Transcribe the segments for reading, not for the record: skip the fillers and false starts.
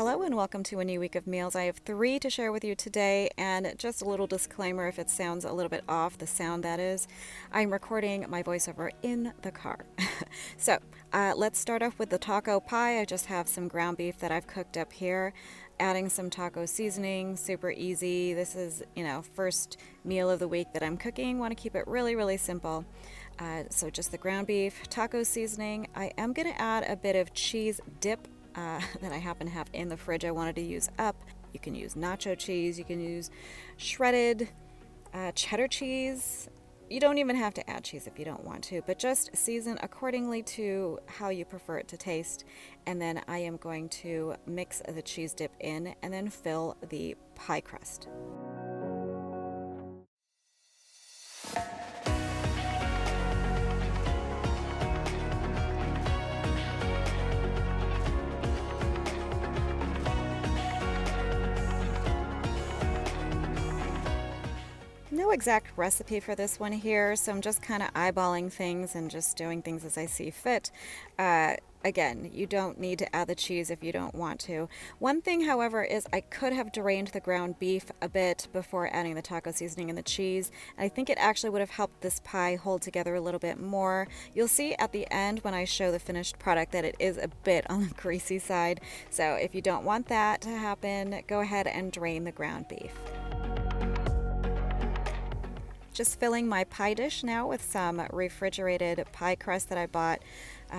Hello and welcome to a new week of meals. I have 3 to share with you today, and just a little disclaimer if it sounds a little bit off, the sound that is, I'm recording my voiceover in the car. Let's start off with the taco pie. I just have some ground beef that I've cooked up here, adding some taco seasoning, super easy. This is, first meal of the week that I'm cooking. Want to keep it really, really simple. So just the ground beef, taco seasoning. I am going to add a bit of cheese dip that I happen to have in the fridge I wanted to use up. You can use nacho cheese, you can use shredded cheddar cheese. You don't even have to add cheese if you don't want to, but just season accordingly to how you prefer it to taste. And then I am going to mix the cheese dip in and then fill the pie crust. No exact recipe for this one here, so I'm just kind of eyeballing things and just doing things as I see fit. Again, you don't need to add the cheese if you don't want to. One thing, however, is I could have drained the ground beef a bit before adding the taco seasoning and the cheese. And I think it actually would have helped this pie hold together a little bit more. You'll see at the end when I show the finished product that it is a bit on the greasy side. So if you don't want that to happen, go ahead and drain the ground beef. Just filling my pie dish now with some refrigerated pie crust that I bought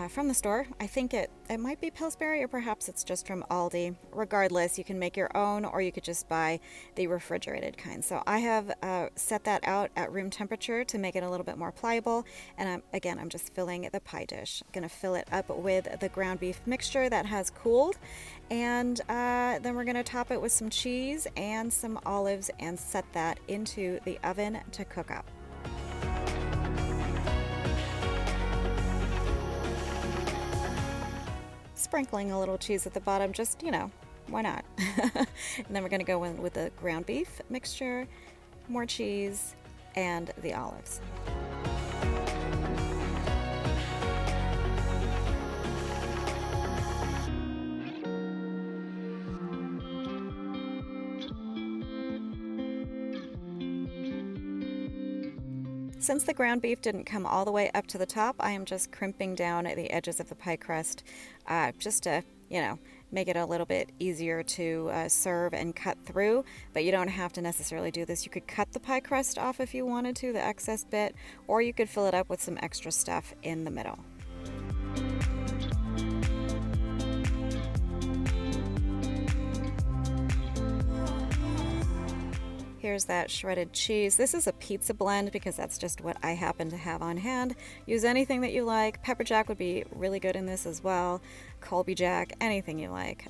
from the store. I think it might be Pillsbury, or perhaps it's just from Aldi. Regardless, you can make your own, or you could just buy the refrigerated kind. So I have set that out at room temperature to make it a little bit more pliable. And I'm just filling the pie dish. I'm gonna fill it up with the ground beef mixture that has cooled. And then we're gonna top it with some cheese and some olives and set that into the oven to cook up. Sprinkling a little cheese at the bottom, just, why not? And then we're going to go in with the ground beef mixture, more cheese, and the olives. Since the ground beef didn't come all the way up to the top, I am just crimping down the edges of the pie crust just to, make it a little bit easier to serve and cut through. But you don't have to necessarily do this. You could cut the pie crust off if you wanted to, the excess bit, or you could fill it up with some extra stuff in the middle. Here's that shredded cheese. This is a pizza blend because that's just what I happen to have on hand. Use anything that you like. Pepper jack would be really good in this as well. Colby jack, anything you like.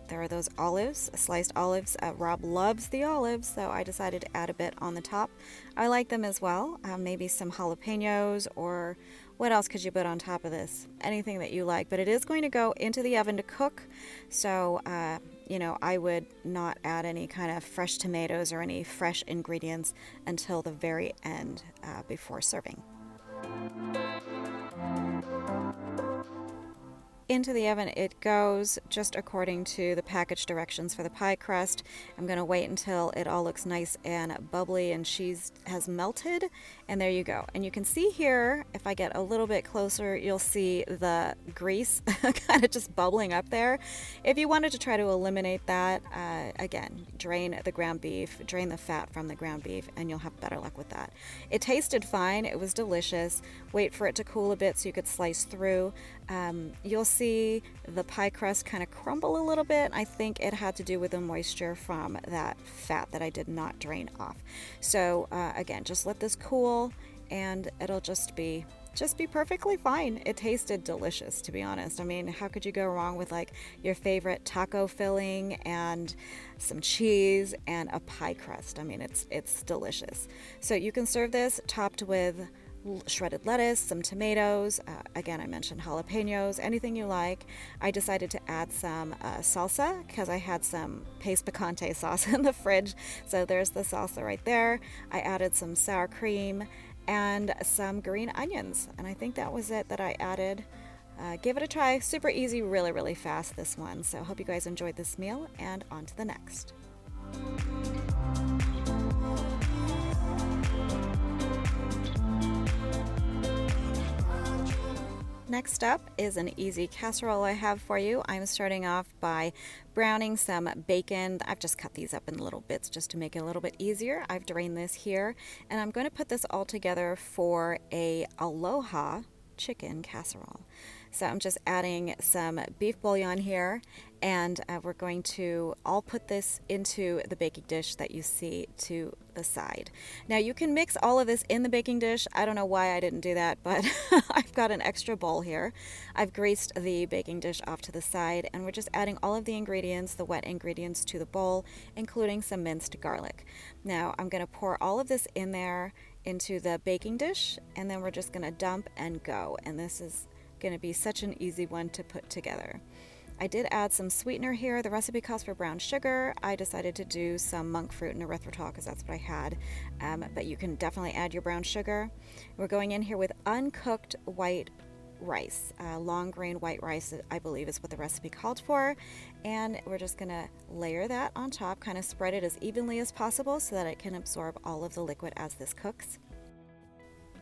There are those olives, sliced olives. Rob loves the olives, so I decided to add a bit on the top. I like them as well. Maybe some jalapenos, or what else could you put on top of this? Anything that you like, but it is going to go into the oven to cook. So, I would not add any kind of fresh tomatoes or any fresh ingredients until the very end before serving. Into the oven it goes, just according to the package directions for the pie crust. I'm going to wait until it all looks nice and bubbly and cheese has melted, and there you go. And you can see here, if I get a little bit closer, you'll see the grease kind of just bubbling up there. If you wanted to try to eliminate that, again, drain the ground beef, drain the fat from the ground beef, and you'll have better luck with that. It tasted fine, it was delicious. Wait for it to cool a bit so you could slice through. You'll see the pie crust kind of crumble a little bit. I think it had to do with the moisture from that fat that I did not drain off. So again, just let this cool and it'll just be perfectly fine. It tasted delicious, to be honest. I mean, how could you go wrong with like your favorite taco filling and some cheese and a pie crust? I mean, it's delicious. So you can serve this topped with shredded lettuce, some tomatoes, again I mentioned jalapenos, anything you like. I decided to add some salsa because I had some paste picante sauce in the fridge, so there's the salsa right there. I added some sour cream and some green onions, and I think that was it that I added. give it a try. Super easy, really, really fast, this one. So hope you guys enjoyed this meal, and on to the next. Next up is an easy casserole I have for you. I'm starting off by browning some bacon. I've just cut these up in little bits just to make it a little bit easier. I've drained this here, and I'm going to put this all together for a Aloha chicken casserole. So I'm just adding some beef bouillon here, and we're going to all put this into the baking dish that you see to the side. Now you can mix all of this in the baking dish. I don't know why I didn't do that, but I've got an extra bowl here. I've greased the baking dish off to the side, and we're just adding all of the ingredients, the wet ingredients, to the bowl, including some minced garlic. Now I'm going to pour all of this in there into the baking dish, and then we're just going to dump and go. And this is going to be such an easy one to put together. I did add some sweetener here. The recipe calls for brown sugar. I decided to do some monk fruit and erythritol because that's what I had, but you can definitely add your brown sugar. We're going in here with uncooked white rice, long grain white rice, I believe is what the recipe called for, and we're just going to layer that on top, kind of spread it as evenly as possible so that it can absorb all of the liquid as this cooks.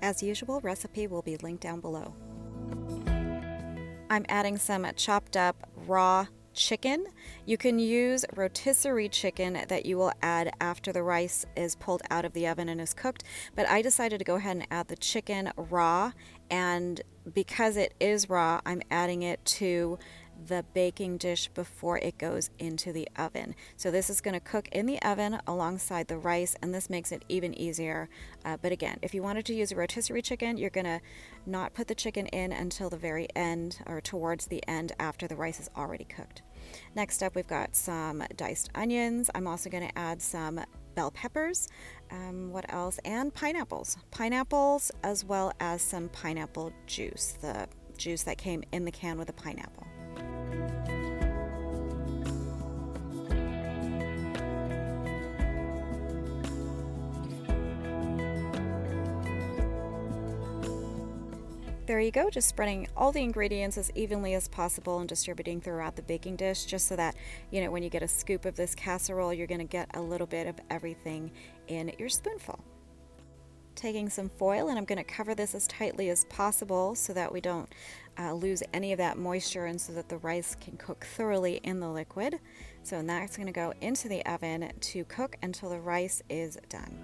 As usual, recipe will be linked down below. I'm adding some chopped up raw chicken. You can use rotisserie chicken that you will add after the rice is pulled out of the oven and is cooked, but I decided to go ahead and add the chicken raw, and because it is raw, I'm adding it to the baking dish before it goes into the oven. So this is going to cook in the oven alongside the rice, and this makes it even easier. But again, if you wanted to use a rotisserie chicken, you're going to not put the chicken in until the very end, or towards the end after the rice is already cooked. Next up, we've got some diced onions. I'm also going to add some bell peppers. What else? And pineapples. Pineapples, as well as some pineapple juice, the juice that came in the can with the pineapple. There you go, just spreading all the ingredients as evenly as possible and distributing throughout the baking dish, just so that, when you get a scoop of this casserole, you're going to get a little bit of everything in your spoonful. Taking some foil, and I'm going to cover this as tightly as possible so that we don't lose any of that moisture, and so that the rice can cook thoroughly in the liquid. So that's going to go into the oven to cook until the rice is done.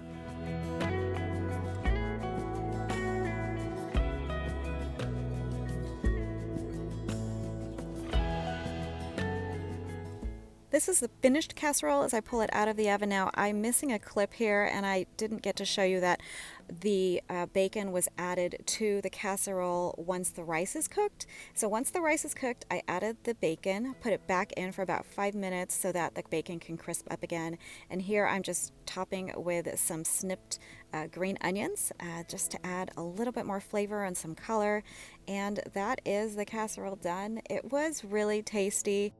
This is the finished casserole as I pull it out of the oven. Now, I'm missing a clip here, and I didn't get to show you that the bacon was added to the casserole once the rice is cooked. So once the rice is cooked, I added the bacon, put it back in for about 5 minutes so that the bacon can crisp up again. And here I'm just topping with some snipped green onions, just to add a little bit more flavor and some color. And that is the casserole done. It was really tasty.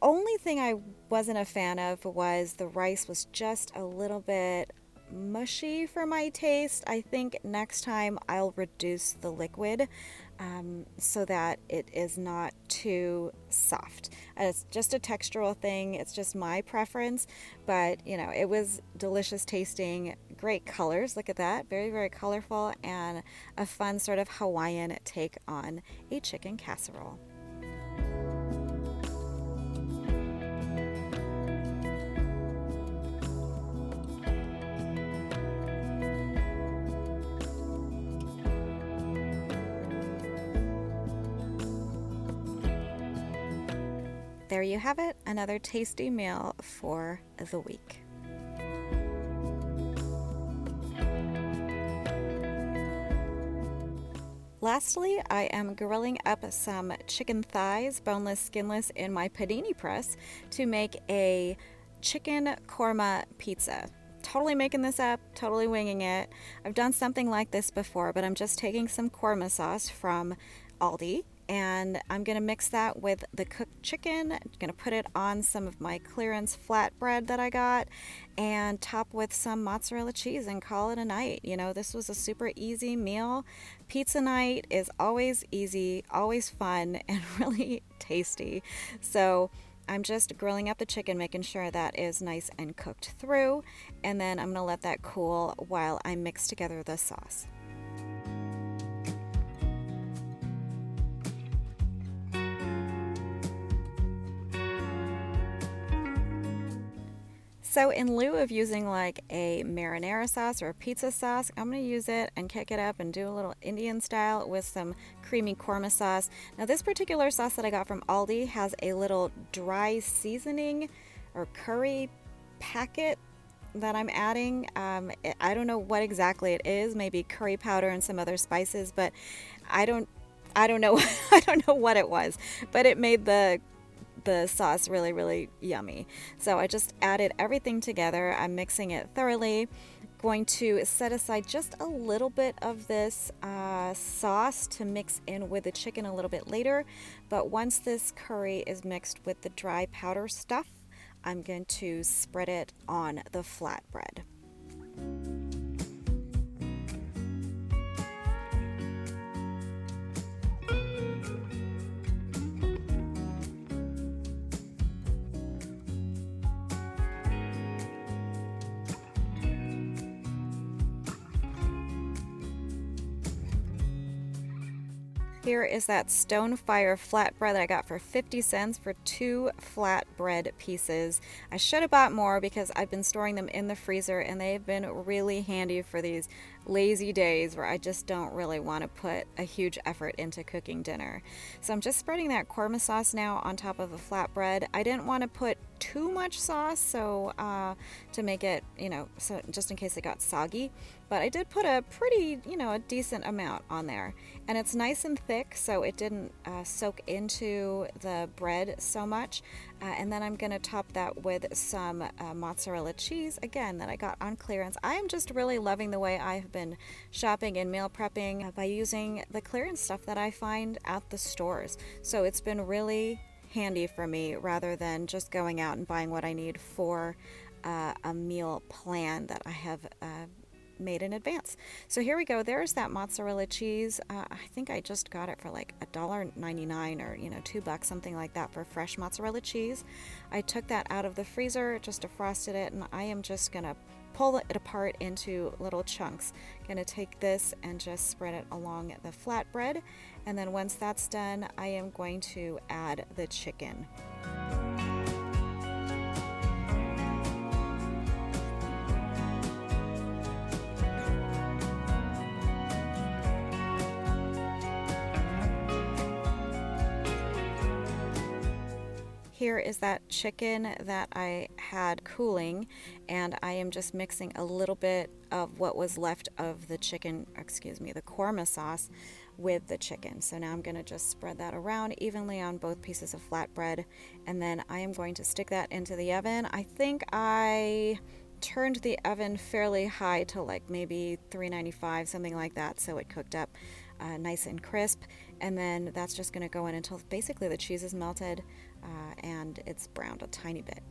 Only thing I wasn't a fan of was the rice was just a little bit mushy for my taste. I think next time I'll reduce the liquid so that it is not too soft. It's just a textural thing. It's just my preference, but it was delicious tasting, great colors. Look at that, very, very colorful, and a fun sort of Hawaiian take on a chicken casserole. There you have it, another tasty meal for the week. Lastly, I am grilling up some chicken thighs, boneless, skinless, in my panini press to make a chicken korma pizza. Totally making this up, totally winging it. I've done something like this before, but I'm just taking some korma sauce from Aldi, And I'm gonna mix that with the cooked chicken. I'm gonna put it on some of my clearance flatbread that I got and top with some mozzarella cheese and call it a night. You know, this was a super easy meal. Pizza night is always easy, always fun, and really tasty. So I'm just grilling up the chicken, making sure that is nice and cooked through, and then I'm gonna let that cool while I mix together the sauce. So in lieu of using like a marinara sauce or a pizza sauce, I'm going to use it and kick it up and do a little Indian style with some creamy korma sauce. Now this particular sauce that I got from Aldi has a little dry seasoning or curry packet that I'm adding. I don't know what exactly it is, maybe curry powder and some other spices, but I don't I don't know I don't know what it was, but it made the sauce really, really yummy. So I just added everything together. I'm mixing it thoroughly. Going to set aside just a little bit of this sauce to mix in with the chicken a little bit later. But once this curry is mixed with the dry powder stuff, I'm going to spread it on the flatbread. Here is that Stonefire flatbread that I got for 50 cents for 2 flatbread pieces. I should have bought more because I've been storing them in the freezer and they've been really handy for these lazy days where I just don't really want to put a huge effort into cooking dinner. So I'm just spreading that korma sauce now on top of the flatbread. I didn't want to put too much sauce so to make it, so just in case it got soggy, but I did put a pretty, a decent amount on there, and it's nice and thick so it didn't soak into the bread so much. And then I'm going to top that with some mozzarella cheese, again, that I got on clearance. I am just really loving the way I've been shopping and meal prepping by using the clearance stuff that I find at the stores. So it's been really handy for me rather than just going out and buying what I need for a meal plan that I have made in advance. So here we go. There's that mozzarella cheese. I think I just got it for like $1.99 or $2, something like that, for fresh mozzarella cheese. I took that out of the freezer, just defrosted it, and I am just gonna pull it apart into little chunks. Gonna take this and just spread it along the flatbread, and then once that's done, I am going to add the chicken. Here is that chicken that I had cooling, and I am just mixing a little bit of what was left of the chicken, the korma sauce with the chicken. So now I'm going to just spread that around evenly on both pieces of flatbread, and then I am going to stick that into the oven. I think I turned the oven fairly high to like maybe 395, something like that, so it cooked up nice and crisp, and then that's just going to go in until basically the cheese is melted and it's browned a tiny bit.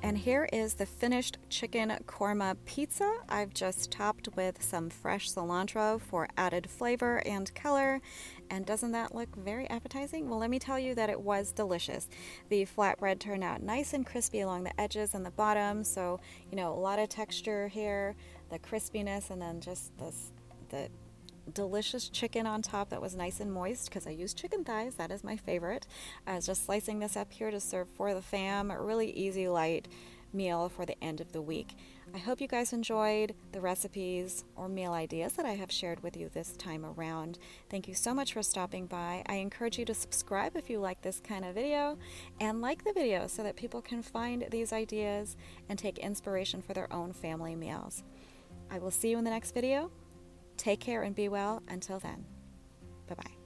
And here is the finished chicken korma pizza. I've just topped with some fresh cilantro for added flavor and color. And doesn't that look very appetizing? Well, let me tell you that it was delicious. The flatbread turned out nice and crispy along the edges and the bottom. So, a lot of texture here, the crispiness, and then just the delicious chicken on top that was nice and moist because I used chicken thighs. That is my favorite. I was just slicing this up here to serve for the fam. Really easy, light, meal for the end of the week. I hope you guys enjoyed the recipes or meal ideas that I have shared with you this time around. Thank you so much for stopping by. I encourage you to subscribe if you like this kind of video, and like the video so that people can find these ideas and take inspiration for their own family meals. I will see you in the next video. Take care and be well. Until then, bye-bye.